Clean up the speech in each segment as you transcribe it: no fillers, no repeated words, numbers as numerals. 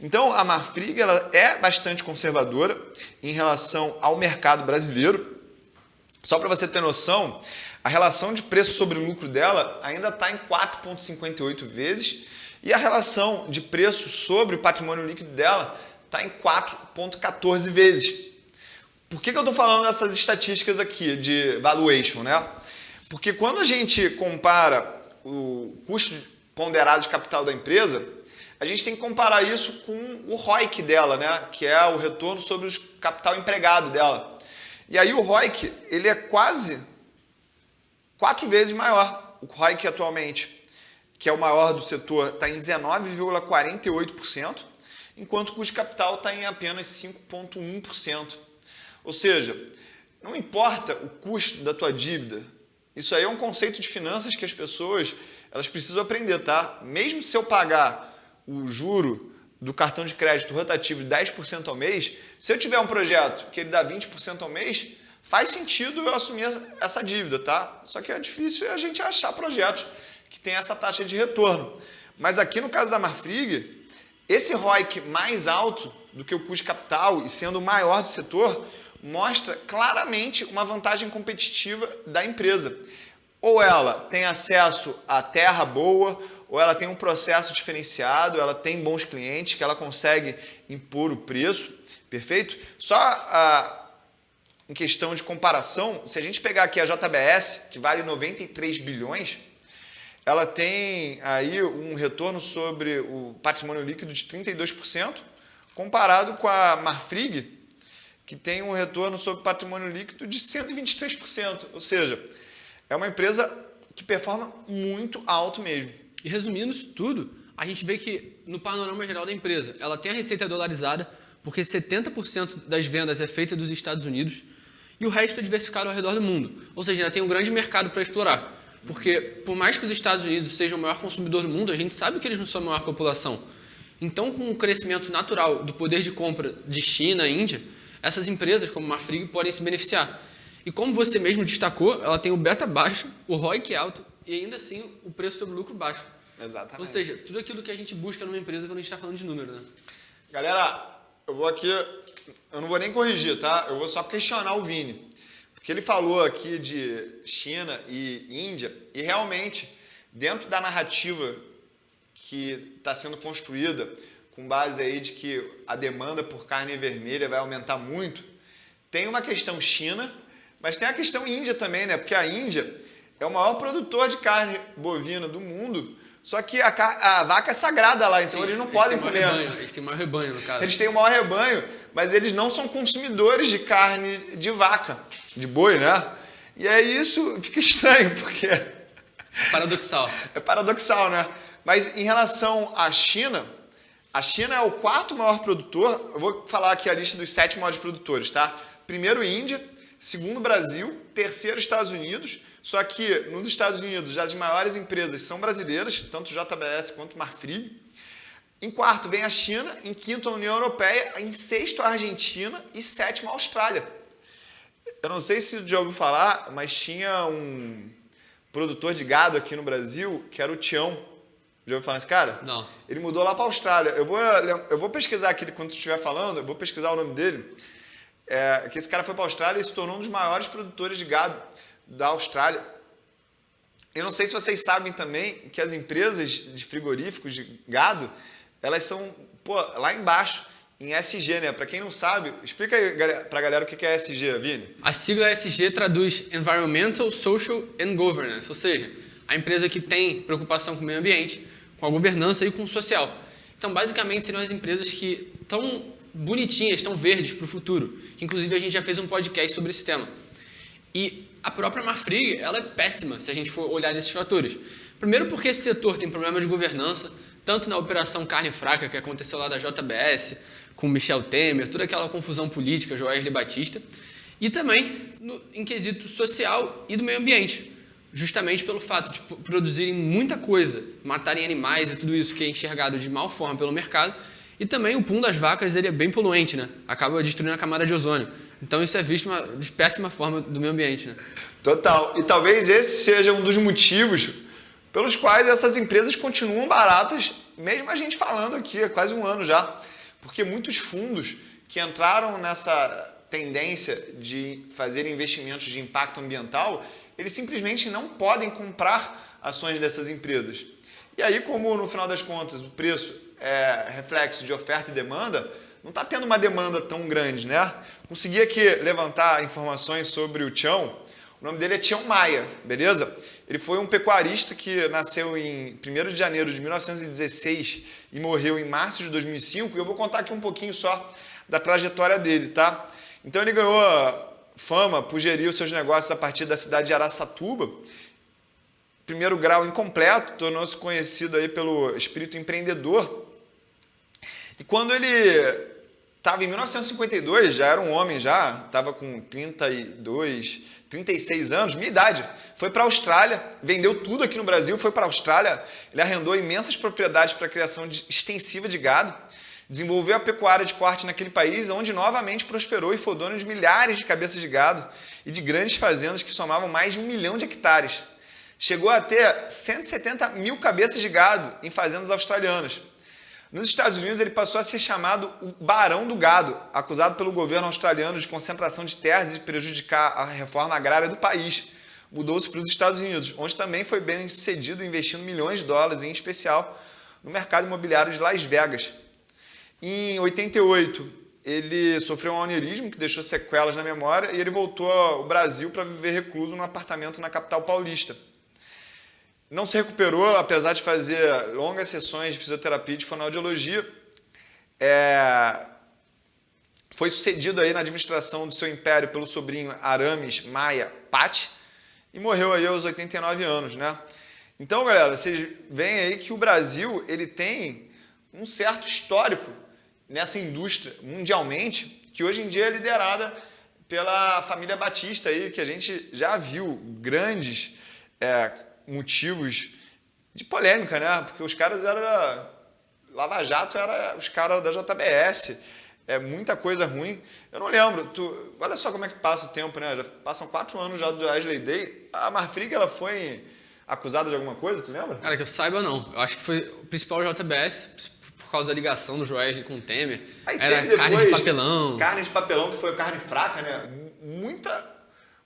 Então, a Marfrig ela é bastante conservadora em relação ao mercado brasileiro. Só para você ter noção, a relação de preço sobre lucro dela ainda está em 4,58 vezes e a relação de preço sobre o patrimônio líquido dela está em 4,14 vezes. Por que eu estou falando dessas estatísticas aqui de valuation, né? Porque quando a gente compara o custo ponderado de capital da empresa, a gente tem que comparar isso com o ROIC dela, né? Que é o retorno sobre o capital empregado dela. E aí o ROIC ele é quase 4 vezes maior. O ROIC atualmente, que é o maior do setor, está em 19,48%, enquanto o custo de capital está em apenas 5,1%. Ou seja, não importa o custo da tua dívida, isso aí é um conceito de finanças que as pessoas elas precisam aprender, tá? Mesmo se eu pagar o juro do cartão de crédito rotativo de 10% ao mês, se eu tiver um projeto que ele dá 20% ao mês, faz sentido eu assumir essa dívida, tá? Só que é difícil a gente achar projetos que tem essa taxa de retorno. Mas aqui no caso da Marfrig, esse ROIC mais alto do que o custo de capital e sendo o maior do setor, mostra claramente uma vantagem competitiva da empresa. Ou ela tem acesso a terra boa, ou ela tem um processo diferenciado, ela tem bons clientes, que ela consegue impor o preço, perfeito? Só em questão de comparação, se a gente pegar aqui a JBS, que vale 93 bilhões, ela tem aí um retorno sobre o patrimônio líquido de 32%, comparado com a Marfrig, que tem um retorno sobre patrimônio líquido de 123%. Ou seja, é uma empresa que performa muito alto mesmo. E resumindo isso tudo, a gente vê que no panorama geral da empresa, ela tem a receita dolarizada, porque 70% das vendas é feita dos Estados Unidos e o resto é diversificado ao redor do mundo. Ou seja, ela tem um grande mercado para explorar. Porque por mais que os Estados Unidos sejam o maior consumidor do mundo, a gente sabe que eles não são a maior população. Então, com o crescimento natural do poder de compra de China e Índia, essas empresas, como a Marfrig, podem se beneficiar. E como você mesmo destacou, ela tem o beta baixo, o ROIC alto e ainda assim o preço sobre lucro baixo. Exatamente. Ou seja, tudo aquilo que a gente busca numa empresa quando a gente está falando de número, né? Galera, eu não vou nem corrigir, tá? Eu vou só questionar o Vini. Porque ele falou aqui de China e Índia e realmente, dentro da narrativa que está sendo construída, com base aí de que a demanda por carne vermelha vai aumentar muito, tem uma questão China, mas tem a questão Índia também, né? Porque a Índia é o maior produtor de carne bovina do mundo, só que a vaca é sagrada lá, então eles não podem comer. Eles têm o maior rebanho, no caso. Eles têm o maior rebanho, mas eles não são consumidores de carne de vaca, de boi, né? E aí isso fica estranho, porque... Paradoxal. É paradoxal, né? Mas em relação à China, a China é o quarto maior produtor. Eu vou falar aqui a lista dos 7 maiores produtores, tá? Primeiro, Índia. Segundo, Brasil. Terceiro, Estados Unidos. Só que nos Estados Unidos, as maiores empresas são brasileiras, tanto JBS quanto Marfrig. Em quarto, vem a China. Em quinto, a União Europeia. Em sexto, a Argentina. E sétimo, a Austrália. Eu não sei se você já ouviu falar, mas tinha um produtor de gado aqui no Brasil, que era o Tião. Já ouviu falar nesse cara? Não. Ele mudou lá para a Austrália. Eu vou pesquisar aqui quando tu estiver falando, eu vou pesquisar o nome dele. Que esse cara foi para a Austrália e se tornou um dos maiores produtores de gado da Austrália. Eu não sei se vocês sabem também que as empresas de frigoríficos de gado, elas são lá embaixo, em SG, né? Para quem não sabe, explica aí para a galera o que é SG, Vini. A sigla SG traduz Environmental, Social and Governance, ou seja, a empresa que tem preocupação com o meio ambiente, com a governança e com o social. Então, basicamente, seriam as empresas que estão bonitinhas, estão verdes para o futuro. Que, inclusive, a gente já fez um podcast sobre esse tema. E a própria Marfrig, ela é péssima, se a gente for olhar desses fatores. Primeiro porque esse setor tem problema de governança, tanto na operação carne fraca, que aconteceu lá da JBS, com Michel Temer, toda aquela confusão política, Joesley Batista, e também em quesito social e do meio ambiente, justamente pelo fato de produzirem muita coisa, matarem animais e tudo isso que é enxergado de mal forma pelo mercado, e também o pum das vacas ele é bem poluente, né? Acaba destruindo a camada de ozônio. Então isso é visto de péssima forma do meio ambiente, né? Total. E talvez esse seja um dos motivos pelos quais essas empresas continuam baratas, mesmo a gente falando aqui há quase um ano já. porque muitos fundos que entraram nessa tendência de fazer investimentos de impacto ambiental, eles simplesmente não podem comprar ações dessas empresas. E aí, como no final das contas o preço é reflexo de oferta e demanda, não está tendo uma demanda tão grande, né? Consegui aqui levantar informações sobre o Tião. O nome dele é Tião Maia, beleza? Ele foi um pecuarista que nasceu em 1º de janeiro de 1916 e morreu em março de 2005. E eu vou contar aqui um pouquinho só da trajetória dele, tá? Então ele ganhou fama por gerir os seus negócios a partir da cidade de Araçatuba. Primeiro grau incompleto, tornou-se conhecido aí pelo espírito empreendedor. E quando ele estava em 1952, já era um homem, estava com 36 anos, minha idade, foi para a Austrália, vendeu tudo aqui no Brasil, foi para a Austrália, ele arrendou imensas propriedades para a criação extensiva de gado, desenvolveu a pecuária de corte naquele país, onde novamente prosperou e foi dono de milhares de cabeças de gado e de grandes fazendas que somavam mais de 1 milhão de hectares. Chegou a ter 170 mil cabeças de gado em fazendas australianas. Nos Estados Unidos, ele passou a ser chamado o Barão do Gado, acusado pelo governo australiano de concentração de terras e de prejudicar a reforma agrária do país. Mudou-se para os Estados Unidos, onde também foi bem sucedido investindo milhões de dólares, em especial no mercado imobiliário de Las Vegas. Em 88, ele sofreu um aneurisma que deixou sequelas na memória e ele voltou ao Brasil para viver recluso num apartamento na capital paulista. Não se recuperou, apesar de fazer longas sessões de fisioterapia e de fonoaudiologia. Foi sucedido aí na administração do seu império pelo sobrinho Aramis Maia Patti e morreu aí aos 89 anos, né? Então, galera, vocês veem aí que o Brasil ele tem um certo histórico nessa indústria mundialmente, que hoje em dia é liderada pela família Batista aí, que a gente já viu grandes motivos de polêmica, né? Porque os caras eram... Lava Jato era os caras da JBS, muita coisa ruim. Eu não lembro, olha só como é que passa o tempo, né? Já passam 4 anos já do Wesley Day. A Marfrig, ela foi acusada de alguma coisa, tu lembra? Cara, que eu saiba não. Eu acho que foi o principal JBS, por causa da ligação do Joesley com o Temer. Aí era depois, carne de papelão. Carne de papelão, que foi carne fraca, né?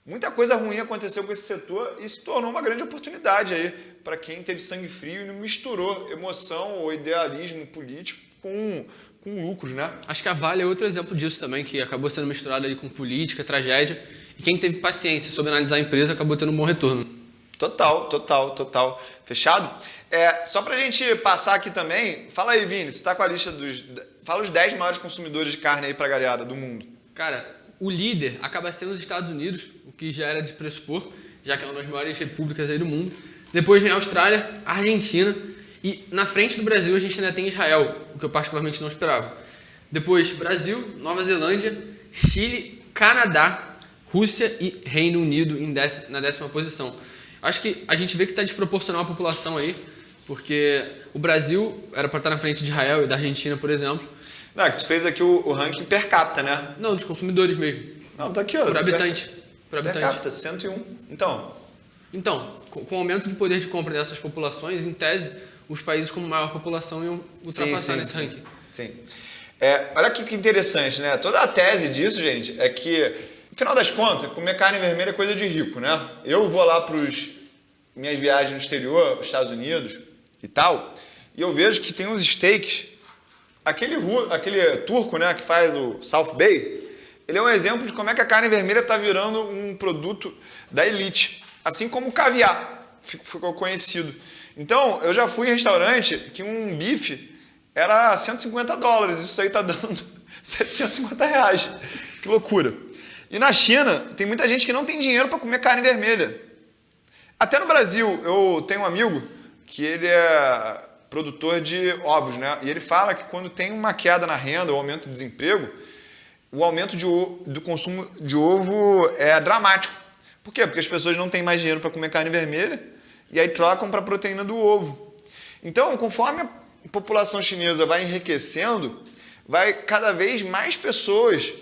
Muita coisa ruim aconteceu com esse setor e se tornou uma grande oportunidade aí para quem teve sangue frio e não misturou emoção ou idealismo político com lucros, né? Acho que a Vale é outro exemplo disso também, que acabou sendo misturado aí com política, tragédia, e quem teve paciência, soube analisar a empresa, acabou tendo um bom retorno. Total. Fechado? Só pra gente passar aqui também, fala aí, Vini, tu tá com a lista fala os 10 maiores consumidores de carne aí pra galera do mundo. Cara, o líder acaba sendo os Estados Unidos, o que já era de pressupor, já que é uma das maiores repúblicas aí do mundo. Depois vem a Austrália, a Argentina e na frente do Brasil a gente ainda tem Israel, o que eu particularmente não esperava. Depois Brasil, Nova Zelândia, Chile, Canadá, Rússia e Reino Unido na 10ª posição. Acho que a gente vê que está desproporcional a população aí, porque o Brasil era para estar na frente de Israel e da Argentina, por exemplo. Não, é que tu fez aqui o ranking per capita, né? Não, dos consumidores mesmo. Não, tá aqui, ó. Por habitante. Per capita, 101. Então, com o aumento do poder de compra dessas populações, em tese, os países com maior população iam ultrapassar nesse ranking. Sim. Olha aqui que interessante, né? Toda a tese disso, gente, é que, no final das contas, comer carne vermelha é coisa de rico, né? Eu vou lá para minhas viagens no exterior, Estados Unidos e tal, e eu vejo que tem uns steaks. Aquele turco, né, que faz o South Bay, ele é um exemplo de como é que a carne vermelha está virando um produto da elite. Assim como o caviar ficou conhecido. Então, eu já fui em restaurante que um bife era $150. Isso aí está dando R$750. Que loucura. E na China, tem muita gente que não tem dinheiro para comer carne vermelha. Até no Brasil, eu tenho um amigo que ele é produtor de ovos, né? E ele fala que quando tem uma queda na renda ou aumento do desemprego, o aumento do consumo de ovo é dramático. Por quê? Porque as pessoas não têm mais dinheiro para comer carne vermelha e aí trocam para a proteína do ovo. Então, conforme a população chinesa vai enriquecendo, vai cada vez mais pessoas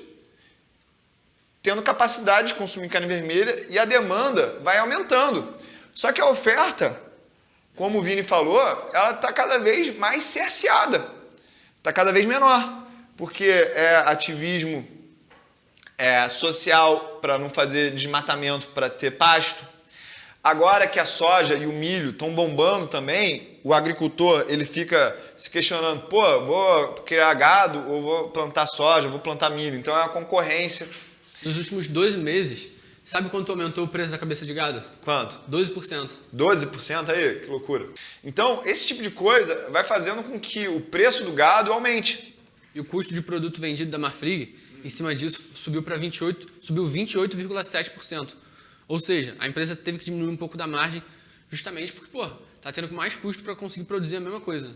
tendo capacidade de consumir carne vermelha e a demanda vai aumentando. Só que a oferta, como o Vini falou, ela está cada vez mais cerceada, está cada vez menor. porque é ativismo social para não fazer desmatamento, para ter pasto. Agora que a soja e o milho estão bombando também, o agricultor ele fica se questionando, pô, vou criar gado ou vou plantar soja, vou plantar milho. Então é uma concorrência. Nos últimos 12 meses, sabe quanto aumentou o preço da cabeça de gado? Quanto? 12%. 12% aí? Que loucura. Então, esse tipo de coisa vai fazendo com que o preço do gado aumente. E o custo de produto vendido da Marfrig, em cima disso, subiu 28,7%. Ou seja, a empresa teve que diminuir um pouco da margem justamente porque, tá tendo mais custo para conseguir produzir a mesma coisa.